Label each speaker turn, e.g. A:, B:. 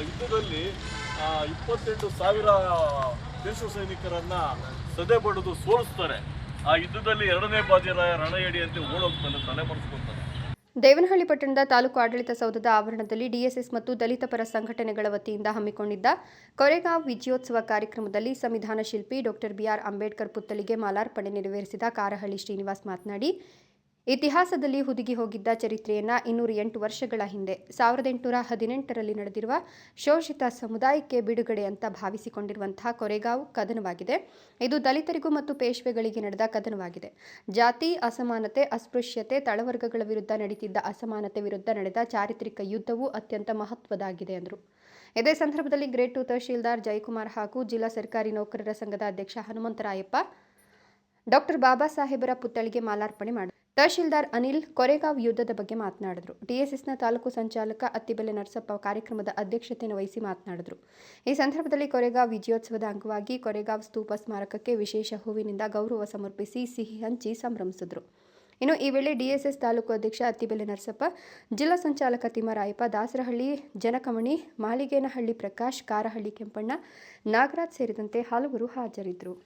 A: ಯುದ್ಧದಲ್ಲಿ 28,000 ದೇಶ ಸೈನಿಕರನ್ನ ಸದೆ ಬಡಿದು ಸೋಲಿಸ್ತಾರೆ. ಆ ಯುದ್ಧದಲ್ಲಿ 2ನೇ ಬಾಜಿರಾಯ ರಣಯಡಿಯಂತೆ ಓಡೋಗ್ತಾನೆ, ತಲೆಮರೆಸ್ಕೊಳ್ತಾನೆ.
B: ದೇವನಹಳ್ಳಿ ಪಟ್ಟಣದ ತಾಲೂಕು ಆಡಳಿತ ಸೌಧದ ಆವರಣದಲ್ಲಿ ಡಿಎಸ್ಎಸ್ ಮತ್ತು ದಲಿತ ಪರ ಸಂಘಟನೆಗಳ ವತಿಯಿಂದ ಹಮ್ಮಿಕೊಂಡಿದ್ದ ಕೊರೆಗಾಂವ್ ವಿಜಯೋತ್ಸವ ಕಾರ್ಯಕ್ರಮದಲ್ಲಿ ಸಂವಿಧಾನ ಶಿಲ್ಪಿ ಡಾಕ್ಟರ್ ಬಿಆರ್ ಅಂಬೇಡ್ಕರ್ ಪುತ್ಥಳಿಗೆ ಮಾಲಾರ್ಪಣೆ ನೆರವೇರಿಸಿದ ಕಾರಹಳ್ಳಿ ಶ್ರೀನಿವಾಸ್ ಮಾತನಾಡಿ, ಇತಿಹಾಸದಲ್ಲಿ ಹುದುಗಿ ಹೋಗಿದ್ದ ಚರಿತ್ರೆಯನ್ನು 208 ವರ್ಷಗಳ ಹಿಂದೆ 1818ರಲ್ಲಿ ನಡೆದಿರುವ ಶೋಷಿತ ಸಮುದಾಯಕ್ಕೆ ಬಿಡುಗಡೆ ಅಂತ ಭಾವಿಸಿಕೊಂಡಿರುವಂತಹ ಕೊರೆಗಾಂವ್ ಕದನವಾಗಿದೆ. ಇದು ದಲಿತರಿಗೂ ಮತ್ತು ಪೇಶ್ವೆಗಳಿಗೆ ನಡೆದ ಕದನವಾಗಿದೆ. ಜಾತಿ ಅಸಮಾನತೆ, ಅಸ್ಪೃಶ್ಯತೆ, ತಳವರ್ಗಗಳ ವಿರುದ್ಧ ನಡೀತಿದ್ದ ಅಸಮಾನತೆ ವಿರುದ್ಧ ನಡೆದ ಚಾರಿತ್ರಿಕ ಯುದ್ಧವು ಅತ್ಯಂತ ಮಹತ್ವದಾಗಿದೆ ಎಂದರು. ಇದೇ ಸಂದರ್ಭದಲ್ಲಿ ಗ್ರೇಡ್ 2 ತಹಶೀಲ್ದಾರ್ ಜಯಕುಮಾರ್ ಹಾಗೂ ಜಿಲ್ಲಾ ಸರ್ಕಾರಿ ನೌಕರರ ಸಂಘದ ಅಧ್ಯಕ್ಷ ಹನುಮಂತರಾಯಪ್ಪ ಡಾಕ್ಟರ್ ಬಾಬಾ ಸಾಹೇಬರ ಪುತ್ಥಳಿಗೆ ಮಾಲಾರ್ಪಣೆ ಮಾಡಿದರು. ತಹಶೀಲ್ದಾರ್ ಅನಿಲ್ ಕೊರೆಗಾಂವ್ ಯುದ್ಧದ ಬಗ್ಗೆ ಮಾತನಾಡಿದರು. ಡಿಎಸ್ಎಸ್ನ ತಾಲೂಕು ಸಂಚಾಲಕ ಅತ್ತಿಬೆಲೆ ನರಸಪ್ಪ ಕಾರ್ಯಕ್ರಮದ ಅಧ್ಯಕ್ಷತೆಯನ್ನು ವಹಿಸಿ ಮಾತನಾಡಿದರು. ಈ ಸಂದರ್ಭದಲ್ಲಿ ಕೊರೆಗಾಂವ್ ವಿಜಯೋತ್ಸವದ ಅಂಗವಾಗಿ ಕೊರೆಗಾಂವ್ ಸ್ತೂಪ ಸ್ಮಾರಕಕ್ಕೆ ವಿಶೇಷ ಹೂವಿನಿಂದ ಗೌರವ ಸಮರ್ಪಿಸಿ ಸಿಹಿ ಹಂಚಿ ಸಂಭ್ರಮಿಸಿದರು. ಇನ್ನು ಈ ವೇಳೆ ಡಿಎಸ್ಎಸ್ ತಾಲೂಕು ಅಧ್ಯಕ್ಷ ಅತ್ತಿಬೆಲೆ ನರಸಪ್ಪ, ಜಿಲ್ಲಾ ಸಂಚಾಲಕ ತಿಮ್ಮರಾಯಪ್ಪ, ದಾಸರಹಳ್ಳಿ ಜನಕಮಣಿ, ಮಾಳಿಗೇನಹಳ್ಳಿ ಪ್ರಕಾಶ್, ಕಾರಹಳ್ಳಿ ಕೆಂಪಣ್ಣ, ನಾಗರಾಜ್ ಸೇರಿದಂತೆ ಹಲವರು ಹಾಜರಿದ್ದರು.